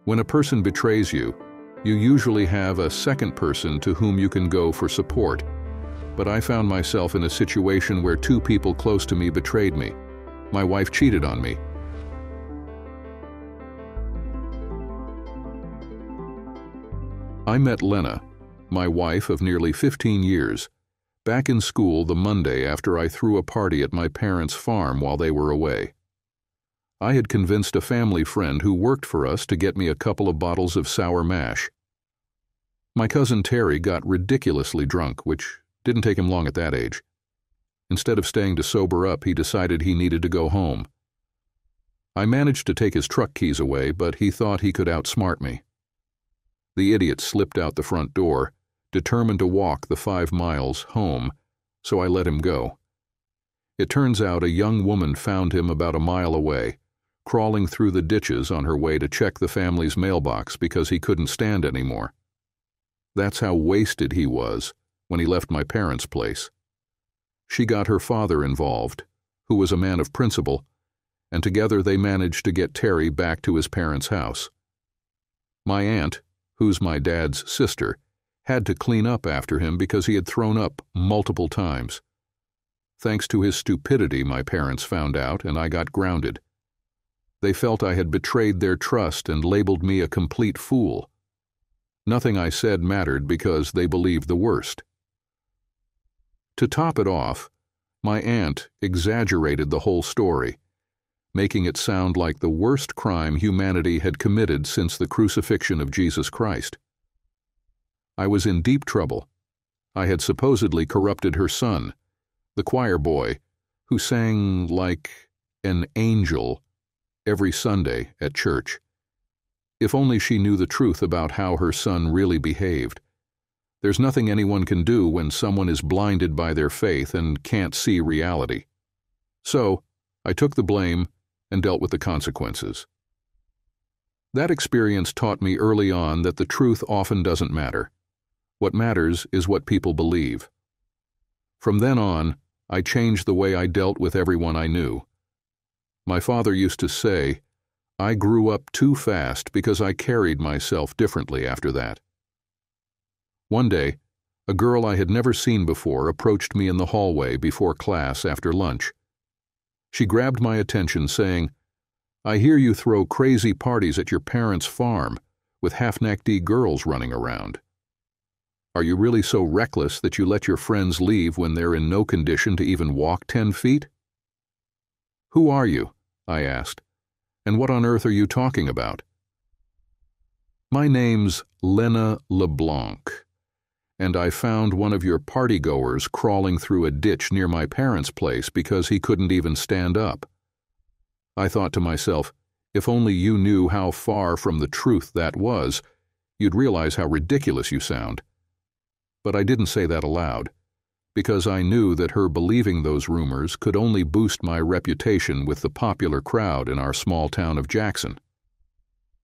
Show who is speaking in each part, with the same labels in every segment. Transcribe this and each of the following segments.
Speaker 1: When a person betrays you, you usually have a second person to whom you can go for support. But I found myself in a situation where two people close to me betrayed me. My wife cheated on me. I met Lena, my wife of nearly 15 years, back in school the Monday after I threw a party at my parents' farm while they were away. I had convinced a family friend who worked for us to get me a couple of bottles of sour mash. My cousin Terry got ridiculously drunk, which didn't take him long at that age. Instead of staying to sober up, he decided he needed to go home. I managed to take his truck keys away, but he thought he could outsmart me. The idiot slipped out the front door, determined to walk the 5 miles home, so I let him go. It turns out a young woman found him about a mile away, crawling through the ditches on her way to check the family's mailbox because he couldn't stand anymore. That's how wasted he was when he left my parents' place. She got her father involved, who was a man of principle, and together they managed to get Terry back to his parents' house. My aunt, who's my dad's sister, had to clean up after him because he had thrown up multiple times. Thanks to his stupidity, my parents found out, and I got grounded. They felt I had betrayed their trust and labeled me a complete fool. Nothing I said mattered because they believed the worst. To top it off, my aunt exaggerated the whole story, making it sound like the worst crime humanity had committed since the crucifixion of Jesus Christ. I was in deep trouble. I had supposedly corrupted her son, the choir boy, who sang like an angel every Sunday at church. If only she knew the truth about how her son really behaved. There's nothing anyone can do when someone is blinded by their faith and can't see reality. So, I took the blame and dealt with the consequences. That experience taught me early on that the truth often doesn't matter. What matters is what people believe. From then on, I changed the way I dealt with everyone I knew. My father used to say, I grew up too fast because I carried myself differently after that. One day, a girl I had never seen before approached me in the hallway before class after lunch. She grabbed my attention, saying, I hear you throw crazy parties at your parents' farm with half-necked girls running around. Are you really so reckless that you let your friends leave when they're in no condition to even walk 10 feet? Who are you? I asked. And what on earth are you talking about? My name's Lena LeBlanc, and I found one of your partygoers crawling through a ditch near my parents' place because he couldn't even stand up. I thought to myself, if only you knew how far from the truth that was, you'd realize how ridiculous you sound. But I didn't say that aloud, because I knew that her believing those rumors could only boost my reputation with the popular crowd in our small town of Jackson.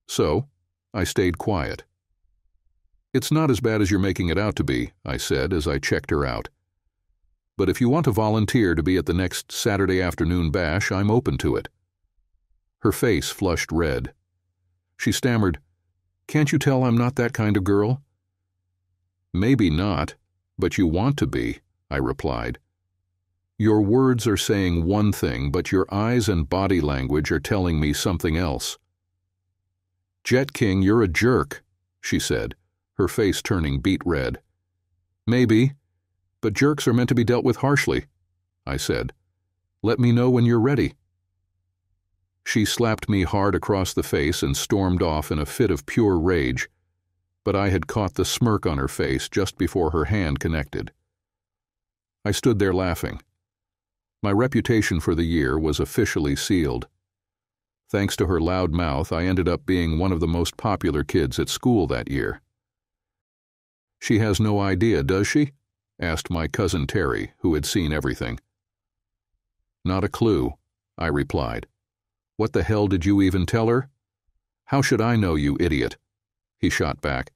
Speaker 1: So, I stayed quiet. It's not as bad as you're making it out to be, I said as I checked her out. But if you want to volunteer to be at the next Saturday afternoon bash, I'm open to it. Her face flushed red. She stammered, Can't you tell I'm not that kind of girl? Maybe not, but you want to be, I replied. Your words are saying one thing, but your eyes and body language are telling me something else. Jet King, you're a jerk, she said, her face turning beet red. Maybe, but jerks are meant to be dealt with harshly, I said. Let me know when you're ready. She slapped me hard across the face and stormed off in a fit of pure rage, but I had caught the smirk on her face just before her hand connected. I stood there laughing. My reputation for the year was officially sealed. Thanks to her loud mouth, I ended up being one of the most popular kids at school that year. She has no idea, does she? Asked my cousin Terry, who had seen everything. Not a clue, I replied. What the hell did you even tell her? How should I know, you idiot? He shot back.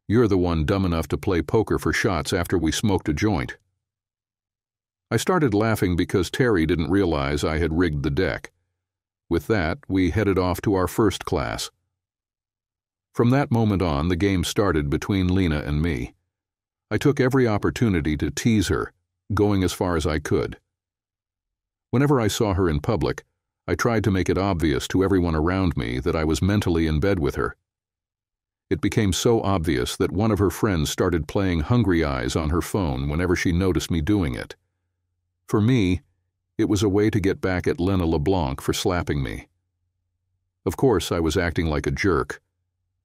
Speaker 1: You're the one dumb enough to play poker for shots after we smoked a joint. I started laughing because Terry didn't realize I had rigged the deck. With that, we headed off to our first class. From that moment on, the game started between Lena and me. I took every opportunity to tease her, going as far as I could. Whenever I saw her in public, I tried to make it obvious to everyone around me that I was mentally in bed with her. It became so obvious that one of her friends started playing Hungry Eyes on her phone whenever she noticed me doing it. For me, it was a way to get back at Lena LeBlanc for slapping me. Of course, I was acting like a jerk,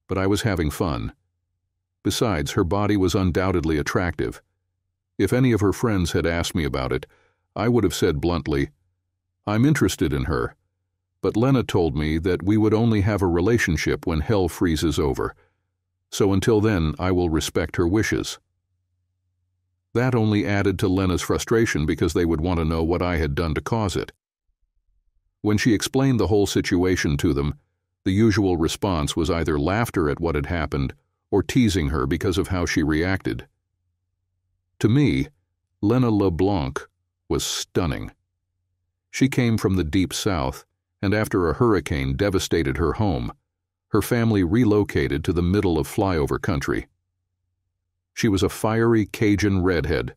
Speaker 1: but I was having fun. Besides, her body was undoubtedly attractive. If any of her friends had asked me about it, I would have said bluntly, "I'm interested in her," but Lena told me that we would only have a relationship when hell freezes over, so until then I will respect her wishes. That only added to Lena's frustration because they would want to know what I had done to cause it. When she explained the whole situation to them, the usual response was either laughter at what had happened or teasing her because of how she reacted. To me, Lena LeBlanc was stunning. She came from the deep south, and after a hurricane devastated her home, her family relocated to the middle of flyover country. She was a fiery Cajun redhead,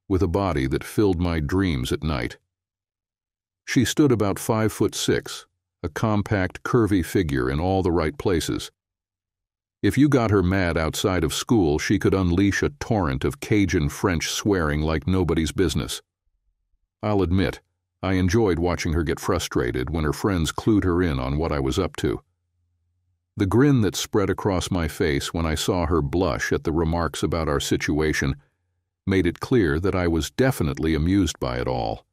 Speaker 1: with a body that filled my dreams at night. She stood about 5'6", a compact, curvy figure in all the right places. If you got her mad outside of school, she could unleash a torrent of Cajun French swearing like nobody's business. I'll admit, I enjoyed watching her get frustrated when her friends clued her in on what I was up to. The grin that spread across my face when I saw her blush at the remarks about our situation made it clear that I was definitely amused by it all.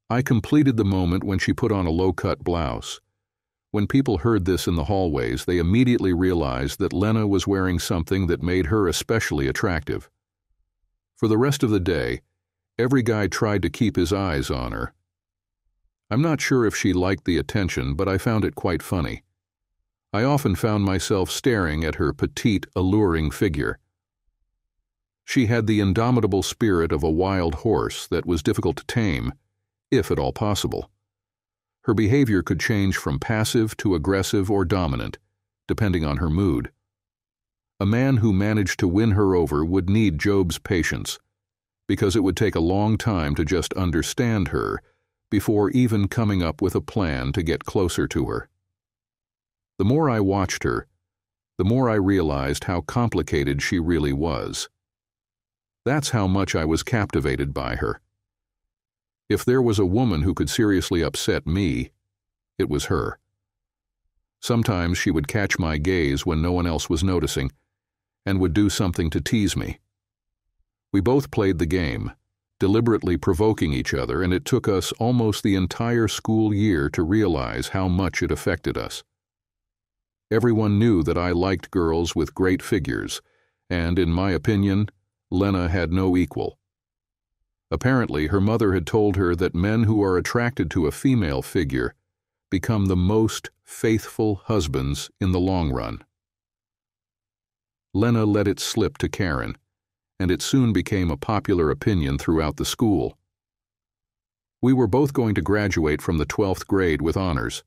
Speaker 1: I completed the moment when she put on a low-cut blouse. When people heard this in the hallways, they immediately realized that Lena was wearing something that made her especially attractive. For the rest of the day, every guy tried to keep his eyes on her. I'm not sure if she liked the attention, but I found it quite funny. I often found myself staring at her petite, alluring figure. She had the indomitable spirit of a wild horse that was difficult to tame, if at all possible. Her behavior could change from passive to aggressive or dominant, depending on her mood. A man who managed to win her over would need Job's patience, because it would take a long time to just understand her before even coming up with a plan to get closer to her. The more I watched her, the more I realized how complicated she really was. That's how much I was captivated by her. If there was a woman who could seriously upset me, it was her. Sometimes she would catch my gaze when no one else was noticing, and would do something to tease me. We both played the game, deliberately provoking each other, and it took us almost the entire school year to realize how much it affected us. Everyone knew that I liked girls with great figures, and, in my opinion, Lena had no equal. Apparently, her mother had told her that men who are attracted to a female figure become the most faithful husbands in the long run. Lena let it slip to Karen, and it soon became a popular opinion throughout the school. We were both going to graduate from the 12th grade with honors.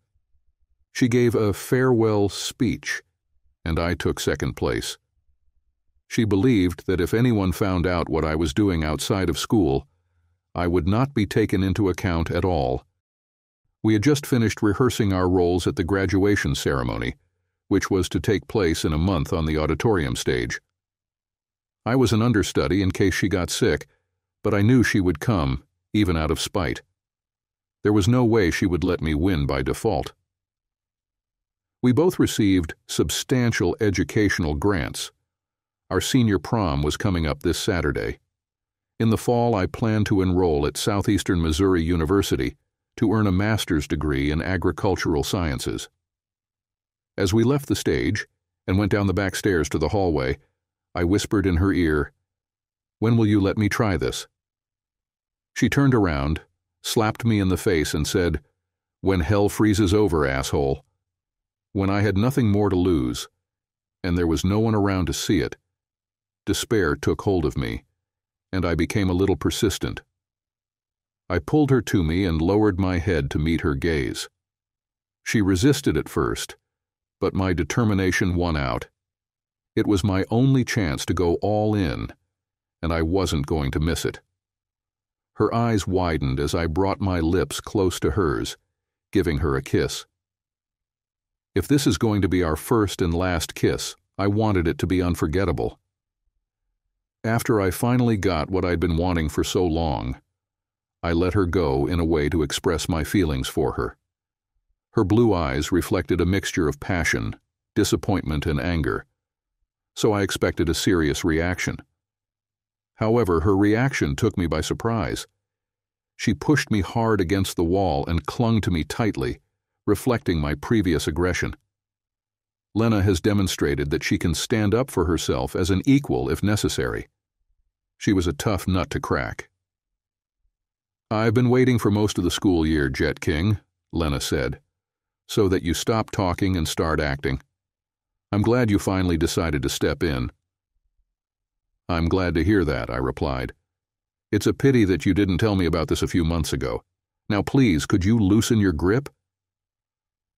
Speaker 1: She gave a farewell speech, and I took second place. She believed that if anyone found out what I was doing outside of school, I would not be taken into account at all. We had just finished rehearsing our roles at the graduation ceremony, which was to take place in a month on the auditorium stage. I was an understudy in case she got sick, but I knew she would come, even out of spite. There was no way she would let me win by default. We both received substantial educational grants. Our senior prom was coming up this Saturday. In the fall, I planned to enroll at Southeastern Missouri University to earn a master's degree in agricultural sciences. As we left the stage and went down the back stairs to the hallway, I whispered in her ear, "When will you let me try this?" She turned around, slapped me in the face, and said, "When hell freezes over, asshole." When I had nothing more to lose, and there was no one around to see it, despair took hold of me, and I became a little persistent. I pulled her to me and lowered my head to meet her gaze. She resisted at first, but my determination won out. It was my only chance to go all in, and I wasn't going to miss it. Her eyes widened as I brought my lips close to hers, giving her a kiss. If this is going to be our first and last kiss, I wanted it to be unforgettable. After I finally got what I'd been wanting for so long, I let her go in a way to express my feelings for her. Her blue eyes reflected a mixture of passion, disappointment, and anger, so I expected a serious reaction. However, her reaction took me by surprise. She pushed me hard against the wall and clung to me tightly, reflecting my previous aggression. Lena has demonstrated that she can stand up for herself as an equal if necessary. She was a tough nut to crack. "I've been waiting for most of the school year, Jet King," Lena said, "so that you stop talking and start acting. I'm glad you finally decided to step in." "I'm glad to hear that," I replied. "It's a pity that you didn't tell me about this a few months ago. Now please, could you loosen your grip?"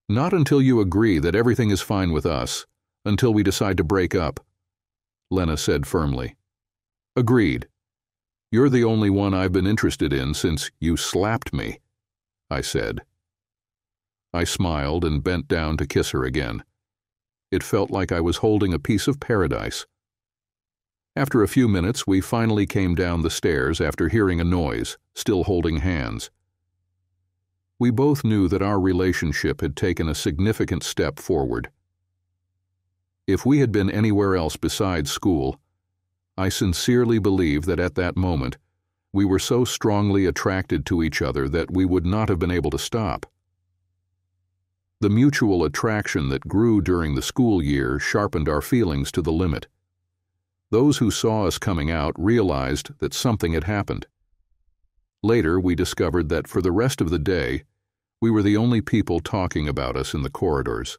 Speaker 1: "Not until you agree that everything is fine with us, until we decide to break up," Lena said firmly. "Agreed. You're the only one I've been interested in since you slapped me," I said. I smiled and bent down to kiss her again. It felt like I was holding a piece of paradise. After a few minutes, we finally came down the stairs after hearing a noise, still holding hands. We both knew that our relationship had taken a significant step forward. If we had been anywhere else besides school, I sincerely believe that at that moment, we were so strongly attracted to each other that we would not have been able to stop. The mutual attraction that grew during the school year sharpened our feelings to the limit. Those who saw us coming out realized that something had happened. Later, we discovered that for the rest of the day, we were the only people talking about us in the corridors.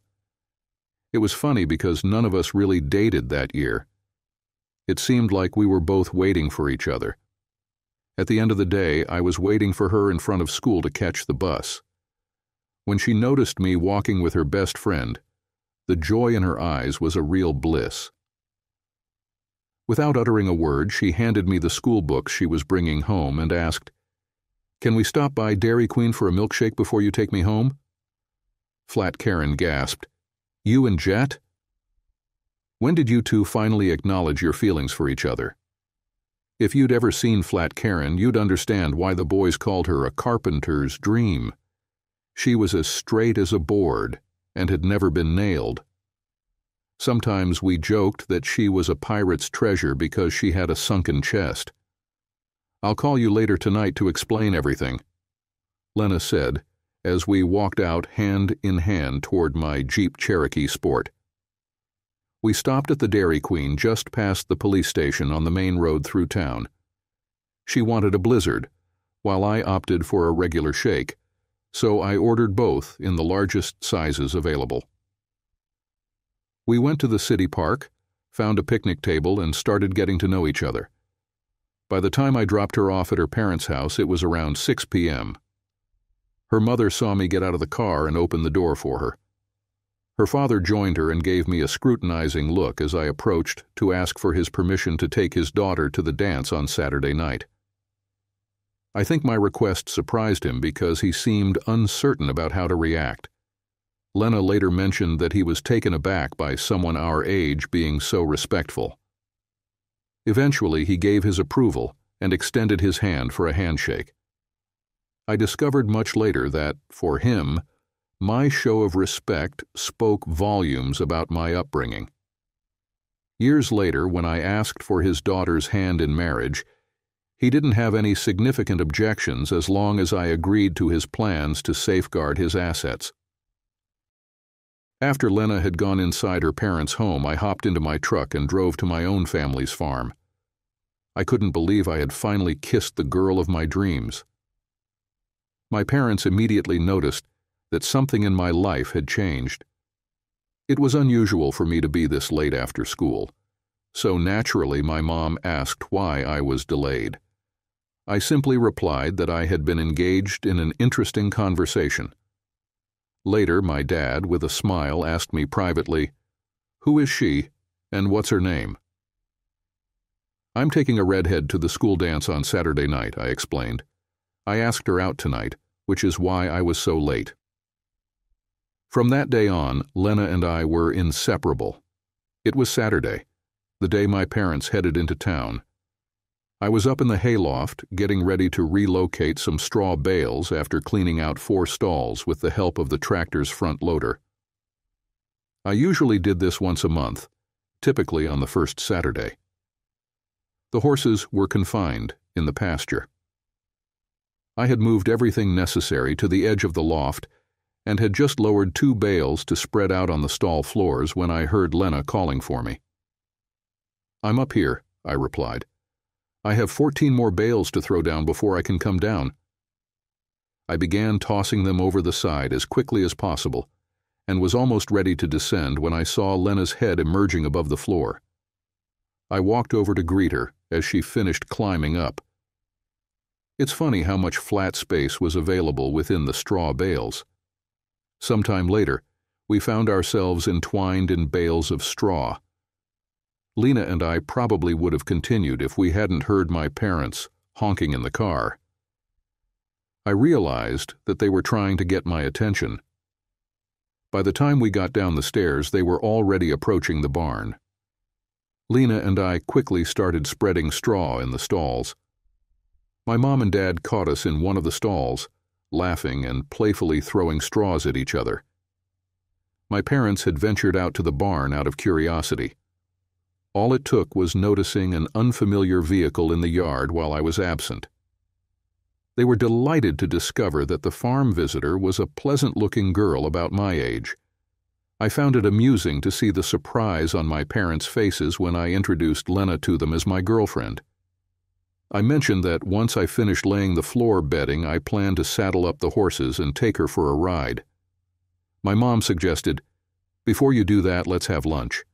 Speaker 1: It was funny because none of us really dated that year. It seemed like we were both waiting for each other. At the end of the day, I was waiting for her in front of school to catch the bus. When she noticed me walking with her best friend, the joy in her eyes was a real bliss. Without uttering a word, she handed me the school books she was bringing home and asked, "Can we stop by Dairy Queen for a milkshake before you take me home?" Flat Karen gasped, "You and Jet? When did you two finally acknowledge your feelings for each other?" If you'd ever seen Flat Karen, you'd understand why the boys called her a carpenter's dream. She was as straight as a board and had never been nailed. Sometimes we joked that she was a pirate's treasure because she had a sunken chest. "I'll call you later tonight to explain everything," Lena said as we walked out hand in hand toward my Jeep Cherokee Sport. We stopped at the Dairy Queen just past the police station on the main road through town. She wanted a Blizzard, while I opted for a regular shake, so I ordered both in the largest sizes available. We went to the city park, found a picnic table, and started getting to know each other. By the time I dropped her off at her parents' house, it was around 6 p.m. Her mother saw me get out of the car and opened the door for her. Her father joined her and gave me a scrutinizing look as I approached to ask for his permission to take his daughter to the dance on Saturday night. I think my request surprised him because he seemed uncertain about how to react. Lena later mentioned that he was taken aback by someone our age being so respectful. Eventually, he gave his approval and extended his hand for a handshake. I discovered much later that, for him, my show of respect spoke volumes about my upbringing. Years later, when I asked for his daughter's hand in marriage, he didn't have any significant objections as long as I agreed to his plans to safeguard his assets. After Lena had gone inside her parents' home, I hopped into my truck and drove to my own family's farm. I couldn't believe I had finally kissed the girl of my dreams. My parents immediately noticed that something in my life had changed. It was unusual for me to be this late after school, so naturally my mom asked why I was delayed. I simply replied that I had been engaged in an interesting conversation. Later, my dad, with a smile, asked me privately, "Who is she, and what's her name?" "I'm taking a redhead to the school dance on Saturday night," I explained. "I asked her out tonight, which is why I was so late." From that day on, Lena and I were inseparable. It was Saturday, the day my parents headed into town. I was up in the hayloft, getting ready to relocate some straw bales after cleaning out 4 stalls with the help of the tractor's front loader. I usually did this once a month, typically on the first Saturday. The horses were confined in the pasture. I had moved everything necessary to the edge of the loft and had just lowered 2 bales to spread out on the stall floors when I heard Lena calling for me. "I'm up here," I replied. "I have 14 more bales to throw down before I can come down." I began tossing them over the side as quickly as possible and was almost ready to descend when I saw Lena's head emerging above the floor. I walked over to greet her as she finished climbing up. It's funny how much flat space was available within the straw bales. Sometime later, we found ourselves entwined in bales of straw. Lena and I probably would have continued if we hadn't heard my parents honking in the car. I realized that they were trying to get my attention. By the time we got down the stairs, they were already approaching the barn. Lena and I quickly started spreading straw in the stalls. My mom and dad caught us in one of the stalls, laughing and playfully throwing straws at each other. My parents had ventured out to the barn out of curiosity. All it took was noticing an unfamiliar vehicle in the yard while I was absent. They were delighted to discover that the farm visitor was a pleasant-looking girl about my age. I found it amusing to see the surprise on my parents' faces when I introduced Lena to them as my girlfriend. I mentioned that once I finished laying the floor bedding, I planned to saddle up the horses and take her for a ride. My mom suggested, "Before you do that, let's have lunch."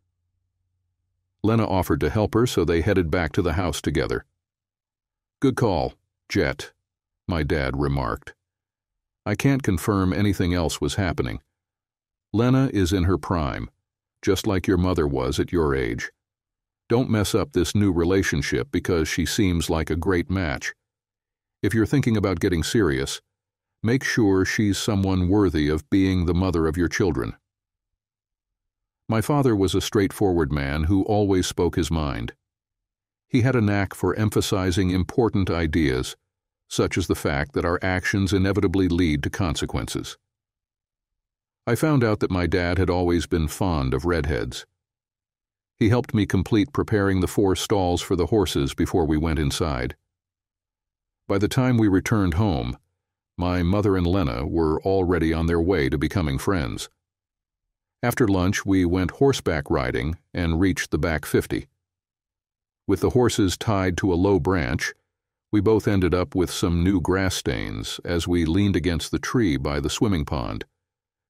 Speaker 1: Lena offered to help her, so they headed back to the house together. "Good call, Jet," my dad remarked. "I can't confirm anything else was happening. Lena is in her prime, just like your mother was at your age. Don't mess up this new relationship because she seems like a great match. If you're thinking about getting serious, make sure she's someone worthy of being the mother of your children." My father was a straightforward man who always spoke his mind. He had a knack for emphasizing important ideas, such as the fact that our actions inevitably lead to consequences. I found out that my dad had always been fond of redheads. He helped me complete preparing the 4 stalls for the horses before we went inside. By the time we returned home, my mother and Lena were already on their way to becoming friends. After lunch, we went horseback riding and reached the back 50. With the horses tied to a low branch, we both ended up with some new grass stains as we leaned against the tree by the swimming pond,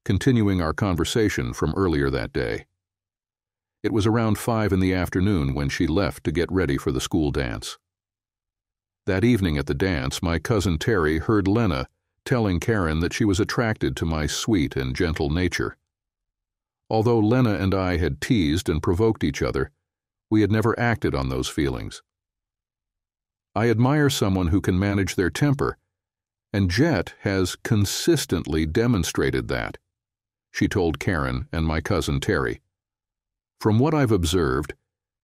Speaker 1: continuing our conversation from earlier that day. It was around 5 in the afternoon when she left to get ready for the school dance. That evening at the dance, my cousin Terry heard Lena telling Karen that she was attracted to my sweet and gentle nature. Although Lena and I had teased and provoked each other, we had never acted on those feelings. "I admire someone who can manage their temper, and Jet has consistently demonstrated that," she told Karen and my cousin Terry. "From what I've observed,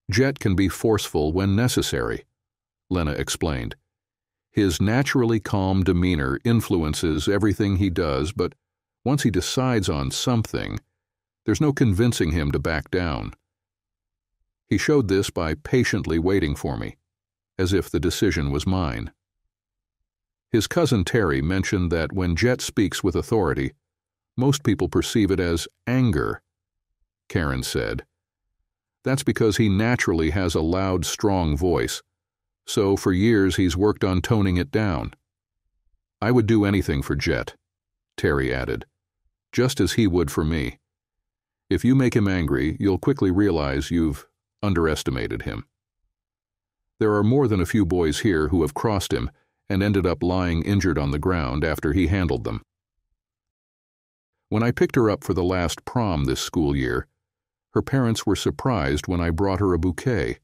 Speaker 1: Jet can be forceful when necessary," Lena explained. "His naturally calm demeanor influences everything he does, but once he decides on something, there's no convincing him to back down. He showed this by patiently waiting for me, as if the decision was mine." His cousin Terry mentioned that when Jet speaks with authority, most people perceive it as anger. Karen said, "That's because he naturally has a loud, strong voice, so for years he's worked on toning it down." "I would do anything for Jet," Terry added, "just as he would for me. If you make him angry, you'll quickly realize you've underestimated him. There are more than a few boys here who have crossed him and ended up lying injured on the ground after he handled them." When I picked her up for the last prom this school year, her parents were surprised when I brought her a bouquet,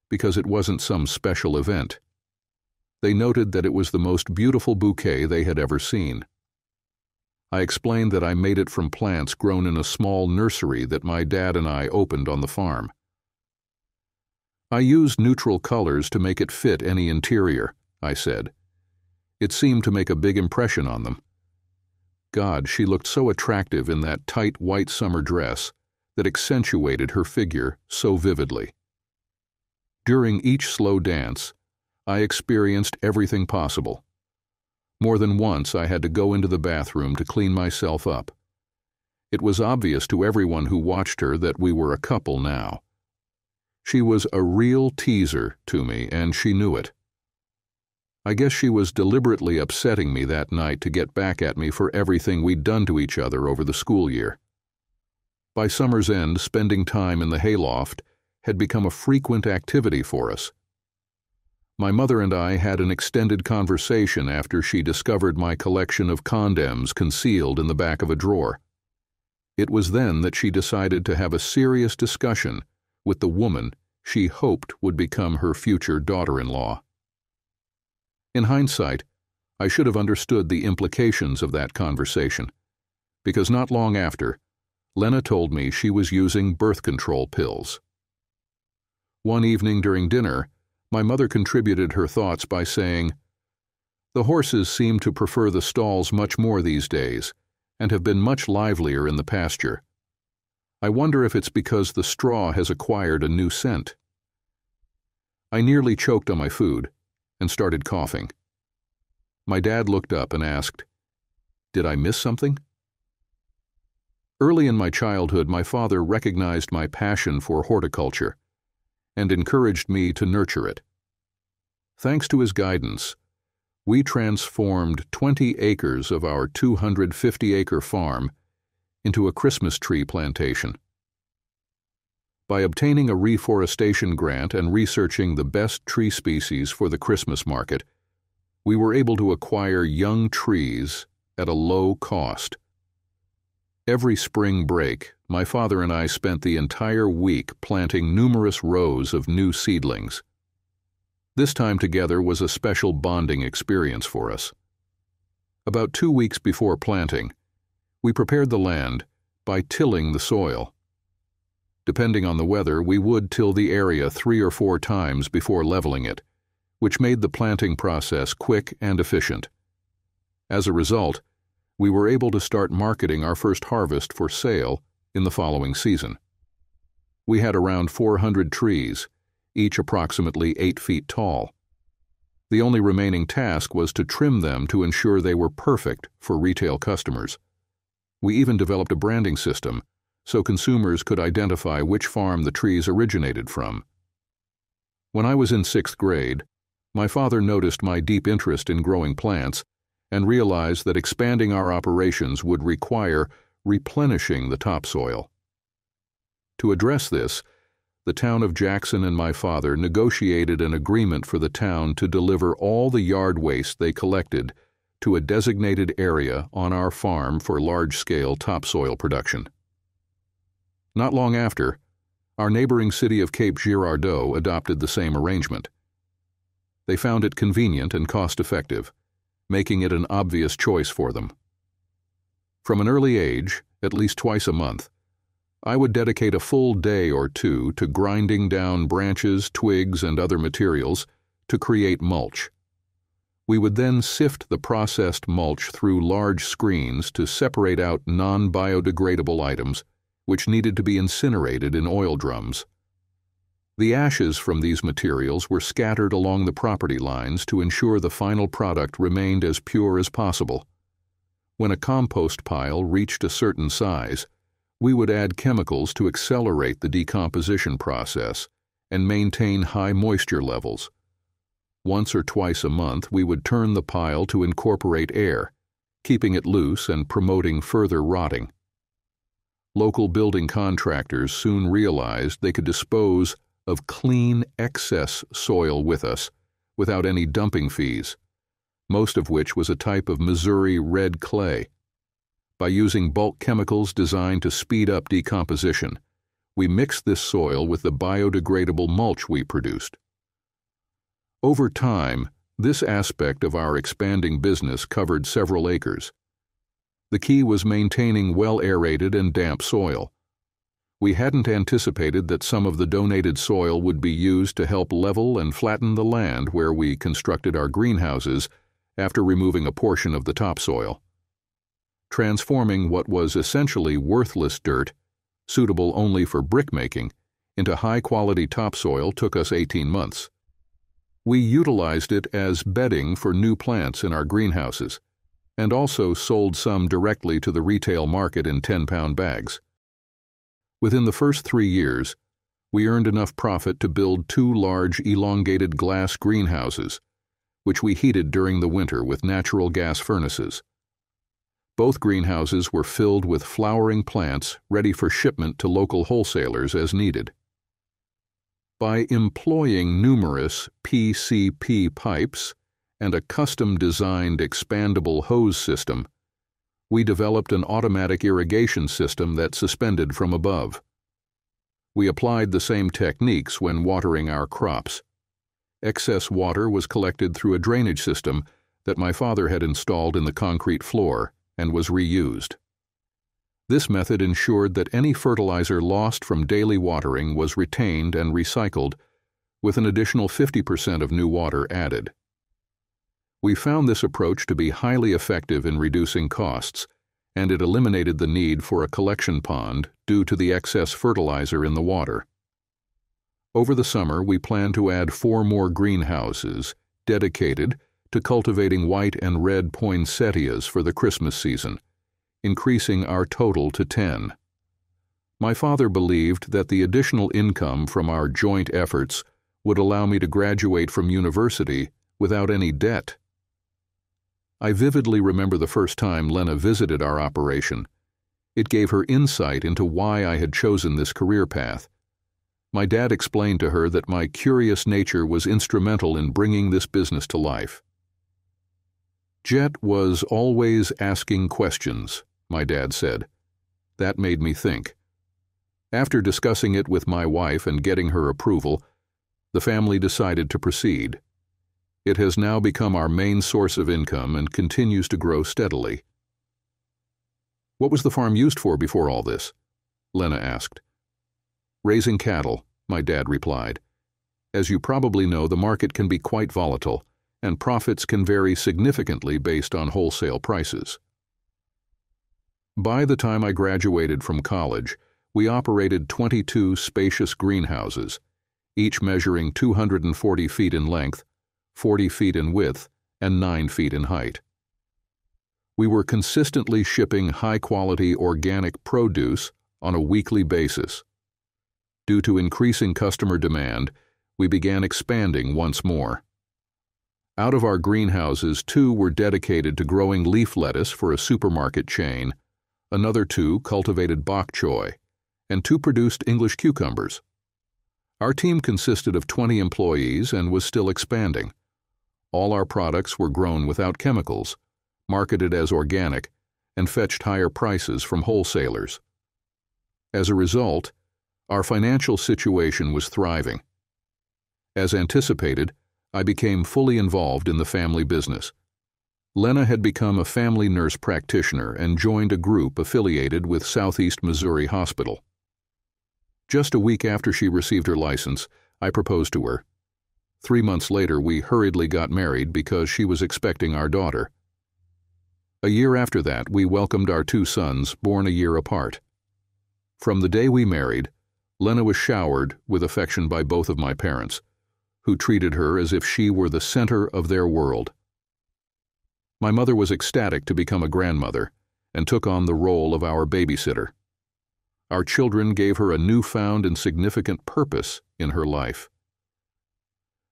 Speaker 1: because it wasn't some special event. They noted that it was the most beautiful bouquet they had ever seen. I explained that I made it from plants grown in a small nursery that my dad and I opened on the farm. I used neutral colors to make it fit any interior, I said. It seemed to make a big impression on them. God, she looked so attractive in that tight white summer dress that accentuated her figure so vividly. During each slow dance, I experienced everything possible. More than once I had to go into the bathroom to clean myself up. It was obvious to everyone who watched her that we were a couple now. She was a real teaser to me, and she knew it. I guess she was deliberately upsetting me that night to get back at me for everything we'd done to each other over the school year. By summer's end, spending time in the hayloft had become a frequent activity for us. My mother and I had an extended conversation after she discovered my collection of condoms concealed in the back of a drawer. It was then that she decided to have a serious discussion with the woman she hoped would become her future daughter-in-law. In hindsight, I should have understood the implications of that conversation, because not long after, Lena told me she was using birth control pills. One evening during dinner, my mother contributed her thoughts by saying, "The horses seem to prefer the stalls much more these days, and have been much livelier in the pasture. I wonder if it's because the straw has acquired a new scent." I nearly choked on my food and started coughing. My dad looked up and asked, "Did I miss something?" Early in my childhood, my father recognized my passion for horticulture and encouraged me to nurture it. Thanks to his guidance, we transformed 20 acres of our 250-acre farm into a Christmas tree plantation. By obtaining a reforestation grant and researching the best tree species for the Christmas market, we were able to acquire young trees at a low cost. Every spring break, my father and I spent the entire week planting numerous rows of new seedlings. This time together was a special bonding experience for us. About 2 weeks before planting, we prepared the land by tilling the soil. Depending on the weather, we would till the area 3 or 4 times before leveling it, which made the planting process quick and efficient. As a result, we were able to start marketing our first harvest for sale in the following season. We had around 400 trees, each approximately 8 feet tall. The only remaining task was to trim them to ensure they were perfect for retail customers. We even developed a branding system so consumers could identify which farm the trees originated from. When I was in 6th grade, my father noticed my deep interest in growing plants and realized that expanding our operations would require replenishing the topsoil. To address this, the town of Jackson and my father negotiated an agreement for the town to deliver all the yard waste they collected to a designated area on our farm for large-scale topsoil production. Not long after, our neighboring city of Cape Girardeau adopted the same arrangement. They found it convenient and cost-effective, making it an obvious choice for them. From an early age, at least twice a month, I would dedicate a full day or two to grinding down branches, twigs, and other materials to create mulch. We would then sift the processed mulch through large screens to separate out non-biodegradable items which needed to be incinerated in oil drums. The ashes from these materials were scattered along the property lines to ensure the final product remained as pure as possible. When a compost pile reached a certain size, we would add chemicals to accelerate the decomposition process and maintain high moisture levels. Once or twice a month, we would turn the pile to incorporate air, keeping it loose and promoting further rotting. Local building contractors soon realized they could dispose of clean excess soil with us without any dumping fees, most of which was a type of Missouri red clay. By using bulk chemicals designed to speed up decomposition, we mixed this soil with the biodegradable mulch we produced. Over time, this aspect of our expanding business covered several acres. The key was maintaining well-aerated and damp soil. We hadn't anticipated that some of the donated soil would be used to help level and flatten the land where we constructed our greenhouses after removing a portion of the topsoil. Transforming what was essentially worthless dirt, suitable only for brickmaking, into high-quality topsoil took us 18 months. We utilized it as bedding for new plants in our greenhouses, and also sold some directly to the retail market in 10-pound bags. Within the first 3 years, we earned enough profit to build 2 large elongated glass greenhouses, which we heated during the winter with natural gas furnaces. Both greenhouses were filled with flowering plants ready for shipment to local wholesalers as needed. By employing numerous PCP pipes and a custom-designed expandable hose system, we developed an automatic irrigation system that suspended from above. We applied the same techniques when watering our crops. Excess water was collected through a drainage system that my father had installed in the concrete floor and was reused. This method ensured that any fertilizer lost from daily watering was retained and recycled, with an additional 50% of new water added. We found this approach to be highly effective in reducing costs, and it eliminated the need for a collection pond due to the excess fertilizer in the water. Over the summer, we plan to add 4 more greenhouses dedicated to cultivating white and red poinsettias for the Christmas season, increasing our total to 10. My father believed that the additional income from our joint efforts would allow me to graduate from university without any debt. I vividly remember the first time Lena visited our operation. It gave her insight into why I had chosen this career path. My dad explained to her that my curious nature was instrumental in bringing this business to life. Jet was always asking questions, my dad said. That made me think. After discussing it with my wife and getting her approval, the family decided to proceed. It has now become our main source of income and continues to grow steadily. What was the farm used for before all this? Lena asked. Raising cattle, my dad replied. As you probably know, the market can be quite volatile, and profits can vary significantly based on wholesale prices. By the time I graduated from college, we operated 22 spacious greenhouses, each measuring 240 feet in length, 40 feet in width, and 9 feet in height. We were consistently shipping high-quality organic produce on a weekly basis. Due to increasing customer demand, we began expanding once more. Out of our greenhouses, 2 were dedicated to growing leaf lettuce for a supermarket chain, another 2 cultivated bok choy, and 2 produced English cucumbers. Our team consisted of 20 employees and was still expanding. All our products were grown without chemicals, marketed as organic, and fetched higher prices from wholesalers. As a result, our financial situation was thriving. As anticipated, I became fully involved in the family business. Lena had become a family nurse practitioner and joined a group affiliated with Southeast Missouri Hospital. Just a week after she received her license, I proposed to her. 3 months later, we hurriedly got married because she was expecting our daughter. A year after that, we welcomed our 2 sons, born a year apart. From the day we married, Lena was showered with affection by both of my parents, who treated her as if she were the center of their world. My mother was ecstatic to become a grandmother and took on the role of our babysitter. Our children gave her a newfound and significant purpose in her life.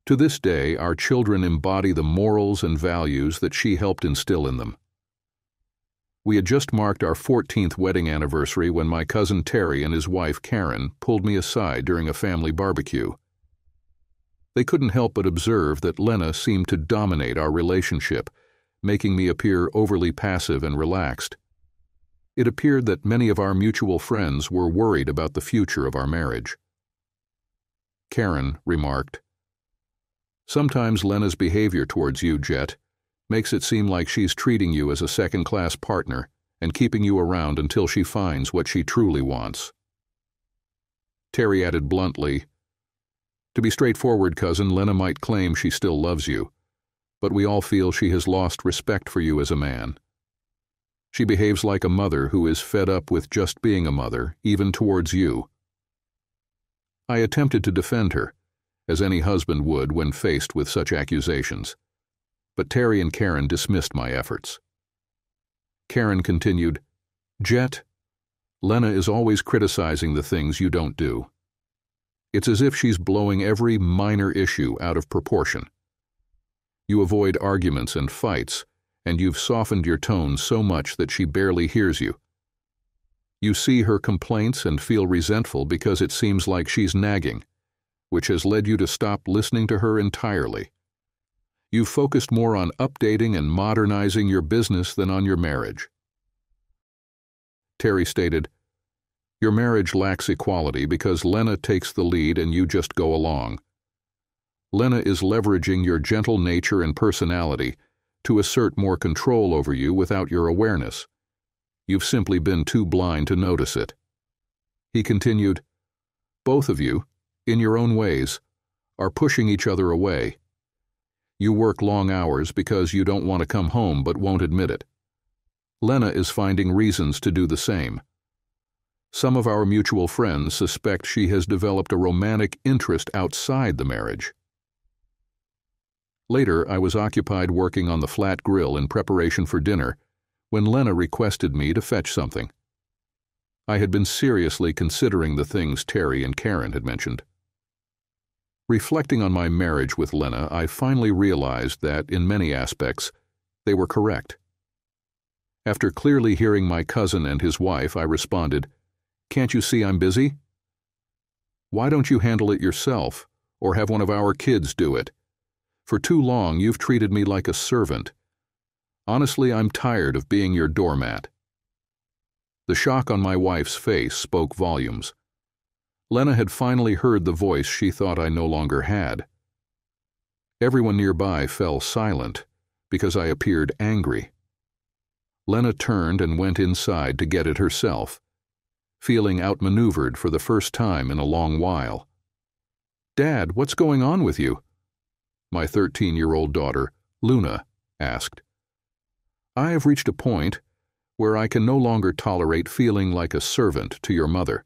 Speaker 1: To this day, our children embody the morals and values that she helped instill in them. We had just marked our 14th wedding anniversary when my cousin Terry and his wife Karen pulled me aside during a family barbecue. They couldn't help but observe that Lena seemed to dominate our relationship, making me appear overly passive and relaxed. It appeared that many of our mutual friends were worried about the future of our marriage. Karen remarked, "Sometimes Lena's behavior towards you, Jet, makes it seem like she's treating you as a second-class partner and keeping you around until she finds what she truly wants." Terry added bluntly, "To be straightforward, cousin, Lena might claim she still loves you, but we all feel she has lost respect for you as a man. She behaves like a mother who is fed up with just being a mother, even towards you." I attempted to defend her, as any husband would when faced with such accusations, but Terry and Karen dismissed my efforts. Karen continued, "Jet, Lena is always criticizing the things you don't do. It's as if she's blowing every minor issue out of proportion. You avoid arguments and fights, and you've softened your tone so much that she barely hears you. You see her complaints and feel resentful because it seems like she's nagging, which has led you to stop listening to her entirely. You've focused more on updating and modernizing your business than on your marriage." Terry stated, "Your marriage lacks equality because Lena takes the lead and you just go along. Lena is leveraging your gentle nature and personality to assert more control over you without your awareness. You've simply been too blind to notice it." He continued, "Both of you, in your own ways, are pushing each other away. You work long hours because you don't want to come home but won't admit it. Lena is finding reasons to do the same. Some of our mutual friends suspect she has developed a romantic interest outside the marriage." Later, I was occupied working on the flat grill in preparation for dinner when Lena requested me to fetch something. I had been seriously considering the things Terry and Karen had mentioned. Reflecting on my marriage with Lena, I finally realized that, in many aspects, they were correct. After clearly hearing my cousin and his wife, I responded, "Can't you see I'm busy? Why don't you handle it yourself, or have one of our kids do it? For too long, you've treated me like a servant. Honestly, I'm tired of being your doormat." The shock on my wife's face spoke volumes. Lena had finally heard the voice she thought I no longer had. Everyone nearby fell silent because I appeared angry. Lena turned and went inside to get it herself, feeling outmaneuvered for the first time in a long while. "Dad, what's going on with you?" my 13-year-old daughter, Luna, asked. "I have reached a point where I can no longer tolerate feeling like a servant to your mother,"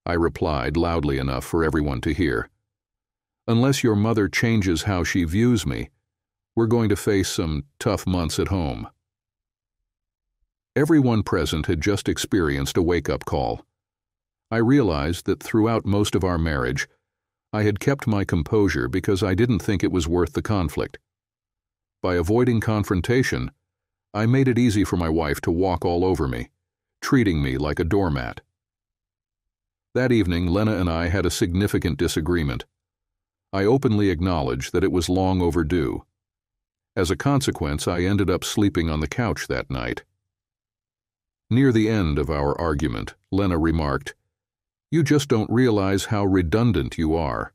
Speaker 1: I replied loudly enough for everyone to hear. "Unless your mother changes how she views me, we're going to face some tough months at home." Everyone present had just experienced a wake-up call. I realized that throughout most of our marriage, I had kept my composure because I didn't think it was worth the conflict. By avoiding confrontation, I made it easy for my wife to walk all over me, treating me like a doormat. That evening, Lena and I had a significant disagreement. I openly acknowledged that it was long overdue. As a consequence, I ended up sleeping on the couch that night. Near the end of our argument, Lena remarked, "You just don't realize how redundant you are."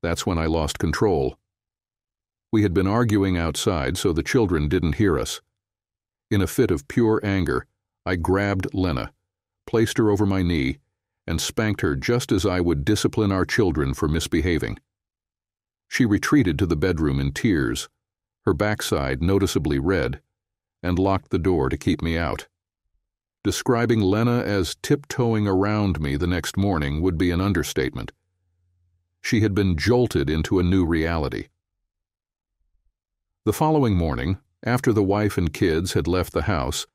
Speaker 1: That's when I lost control. We had been arguing outside so the children didn't hear us. In a fit of pure anger, I grabbed Lena, placed her over my knee, and spanked her just as I would discipline our children for misbehaving. She retreated to the bedroom in tears, her backside noticeably red, and locked the door to keep me out. Describing Lena as tiptoeing around me the next morning would be an understatement. She had been jolted into a new reality. The following morning, after the wife and kids had left the house,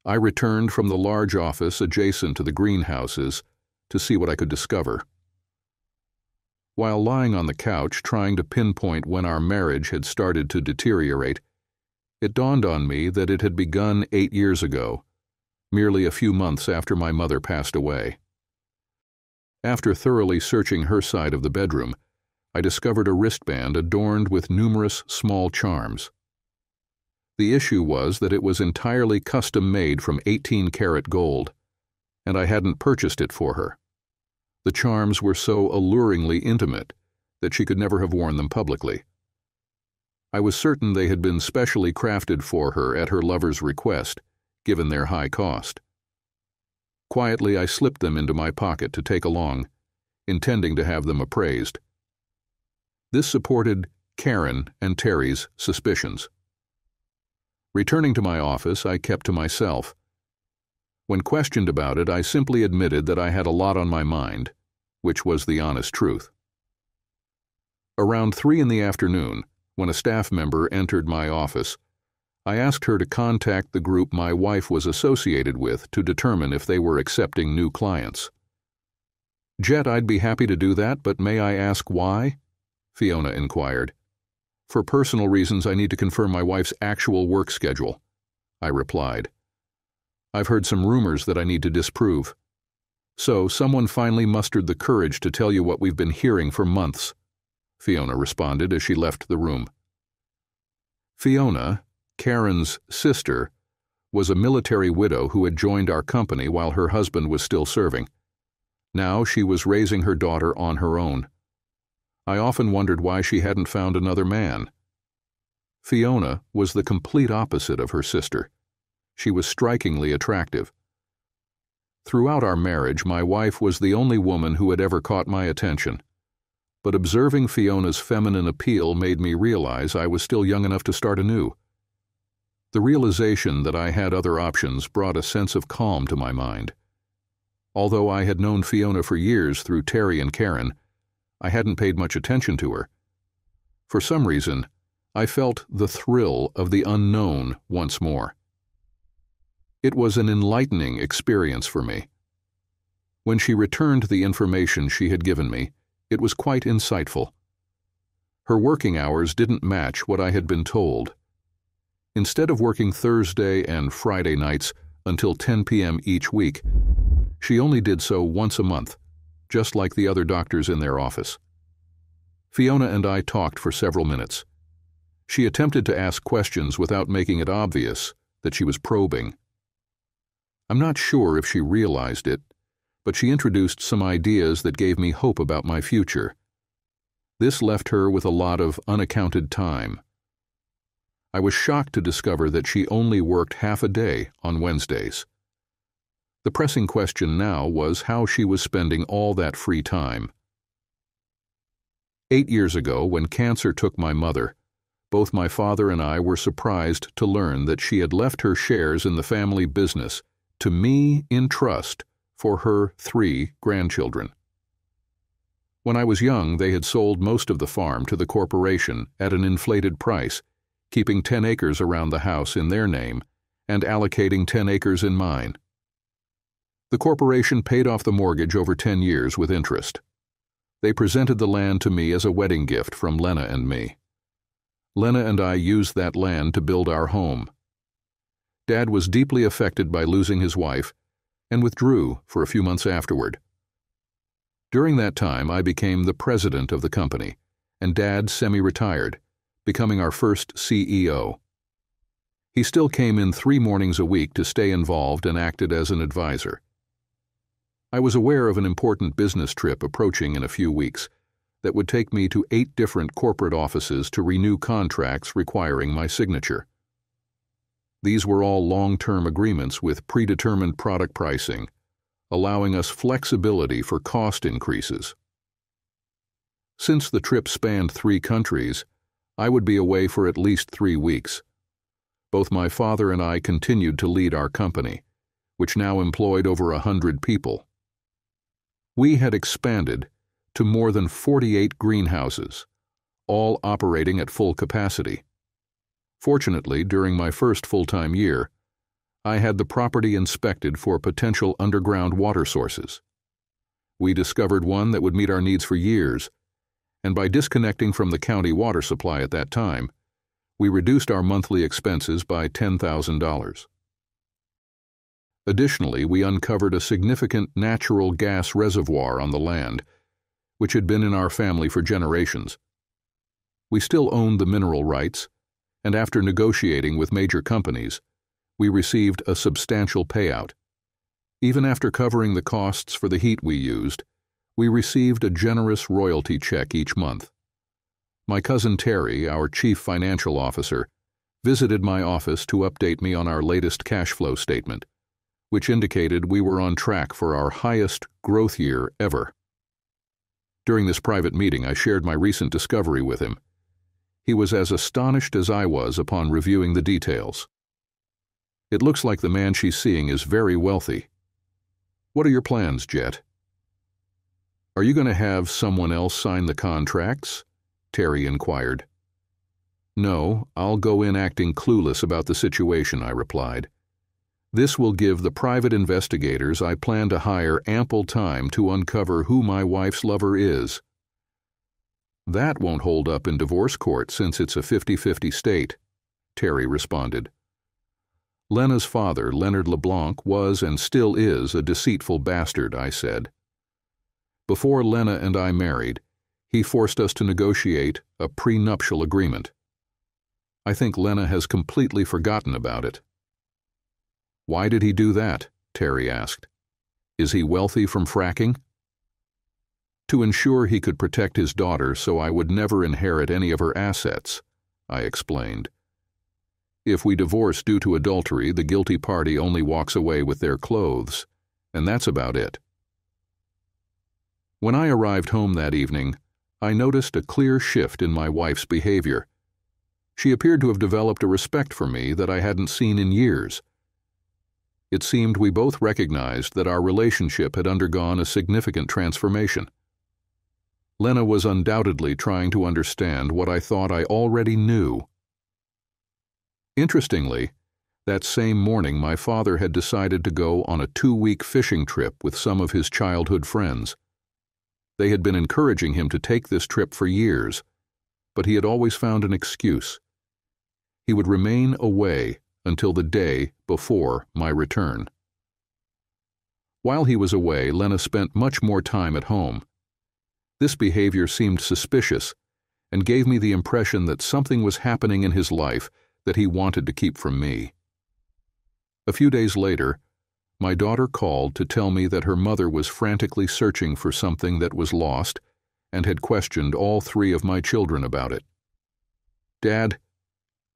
Speaker 1: I returned from the large office adjacent to the greenhouses to see what I could discover. While lying on the couch trying to pinpoint when our marriage had started to deteriorate, it dawned on me that it had begun 8 years ago, merely a few months after my mother passed away. After thoroughly searching her side of the bedroom, I discovered a wristband adorned with numerous small charms. The issue was that it was entirely custom-made from 18-karat gold, and I hadn't purchased it for her. The charms were so alluringly intimate that she could never have worn them publicly. I was certain they had been specially crafted for her at her lover's request, given their high cost. Quietly, I slipped them into my pocket to take along, intending to have them appraised. This supported Karen and Terry's suspicions. Returning to my office, I kept to myself. When questioned about it, I simply admitted that I had a lot on my mind, which was the honest truth. Around 3 in the afternoon, when a staff member entered my office, I asked her to contact the group my wife was associated with to determine if they were accepting new clients. "Jet, I'd be happy to do that, but may I ask why?" Fiona inquired. "For personal reasons, I need to confirm my wife's actual work schedule," I replied. "I've heard some rumors that I need to disprove. So someone finally mustered the courage to tell you what we've been hearing for months," Fiona responded as she left the room. Fiona, Karen's sister, was a military widow who had joined our company while her husband was still serving. Now she was raising her daughter on her own. I often wondered why she hadn't found another man. Fiona was the complete opposite of her sister. She was strikingly attractive. Throughout our marriage, my wife was the only woman who had ever caught my attention. But observing Fiona's feminine appeal made me realize I was still young enough to start anew. The realization that I had other options brought a sense of calm to my mind. Although I had known Fiona for years through Terry and Karen, I hadn't paid much attention to her. For some reason, I felt the thrill of the unknown once more. It was an enlightening experience for me. When she returned the information she had given me, it was quite insightful. Her working hours didn't match what I had been told. Instead of working Thursday and Friday nights until 10 p.m. each week, she only did so once a month, just like the other doctors in their office. Fiona and I talked for several minutes. She attempted to ask questions without making it obvious that she was probing. I'm not sure if she realized it, but she introduced some ideas that gave me hope about my future. This left her with a lot of unaccounted time. I was shocked to discover that she only worked half a day on Wednesdays. The pressing question now was how she was spending all that free time. 8 years ago, when cancer took my mother, both my father and I were surprised to learn that she had left her shares in the family business to me in trust for her 3 grandchildren. When I was young, they had sold most of the farm to the corporation at an inflated price, keeping 10 acres around the house in their name and allocating 10 acres in mine. The corporation paid off the mortgage over 10 years with interest. They presented the land to me as a wedding gift from Lena and me. Lena and I used that land to build our home. Dad was deeply affected by losing his wife and withdrew for a few months afterward. During that time, I became the president of the company, and Dad semi-retired, becoming our first CEO. He still came in 3 mornings a week to stay involved and acted as an advisor. I was aware of an important business trip approaching in a few weeks that would take me to 8 different corporate offices to renew contracts requiring my signature. These were all long-term agreements with predetermined product pricing, allowing us flexibility for cost increases. Since the trip spanned 3 countries, I would be away for at least 3 weeks. Both my father and I continued to lead our company, which now employed over 100 people. We had expanded to more than 48 greenhouses, all operating at full capacity. Fortunately, during my first full-time year, I had the property inspected for potential underground water sources. We discovered one that would meet our needs for years, and by disconnecting from the county water supply at that time, we reduced our monthly expenses by $10,000. Additionally, we uncovered a significant natural gas reservoir on the land, which had been in our family for generations. We still owned the mineral rights, and after negotiating with major companies, we received a substantial payout. Even after covering the costs for the heat we used, we received a generous royalty check each month. My cousin Terry, our chief financial officer, visited my office to update me on our latest cash flow statement, which indicated we were on track for our highest growth year ever. During this private meeting, I shared my recent discovery with him. He was as astonished as I was upon reviewing the details. It looks like the man she's seeing is very wealthy. What are your plans, Jet? Are you going to have someone else sign the contracts? Terry inquired. No, I'll go in acting clueless about the situation, I replied. This will give the private investigators I plan to hire ample time to uncover who my wife's lover is. That won't hold up in divorce court since it's a 50-50 state, Terry responded. Lena's father, Leonard LeBlanc, was and still is a deceitful bastard, I said. Before Lena and I married, he forced us to negotiate a prenuptial agreement. I think Lena has completely forgotten about it. Why did he do that? Terry asked. Is he wealthy from fracking? To ensure he could protect his daughter so I would never inherit any of her assets, I explained. If we divorce due to adultery, the guilty party only walks away with their clothes, and that's about it. When I arrived home that evening, I noticed a clear shift in my wife's behavior. She appeared to have developed a respect for me that I hadn't seen in years. It seemed we both recognized that our relationship had undergone a significant transformation. Lena was undoubtedly trying to understand what I thought I already knew. Interestingly, that same morning my father had decided to go on a 2-week fishing trip with some of his childhood friends. They had been encouraging him to take this trip for years, but he had always found an excuse. He would remain away until the day before my return. While he was away, Lena spent much more time at home. This behavior seemed suspicious and gave me the impression that something was happening in his life that he wanted to keep from me. A few days later, my daughter called to tell me that her mother was frantically searching for something that was lost and had questioned all 3 of my children about it. Dad,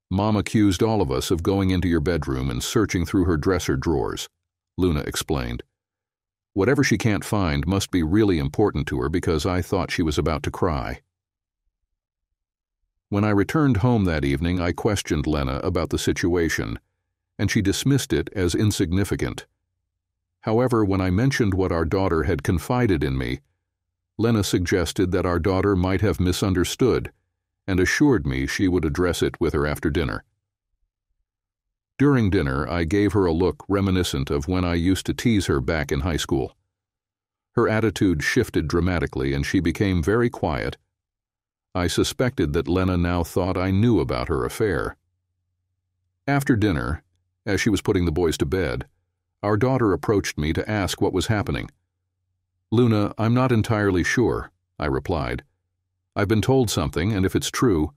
Speaker 1: Mom accused all of us of going into your bedroom and searching through her dresser drawers, Luna explained. Whatever she can't find must be really important to her because I thought she was about to cry. When I returned home that evening, I questioned Lena about the situation, and she dismissed it as insignificant. However, when I mentioned what our daughter had confided in me, Lena suggested that our daughter might have misunderstood and assured me she would address it with her after dinner. During dinner, I gave her a look reminiscent of when I used to tease her back in high school. Her attitude shifted dramatically and she became very quiet. I suspected that Lena now thought I knew about her affair. After dinner, as she was putting the boys to bed, our daughter approached me to ask what was happening. Luna, I'm not entirely sure, I replied. I've been told something, and if it's true,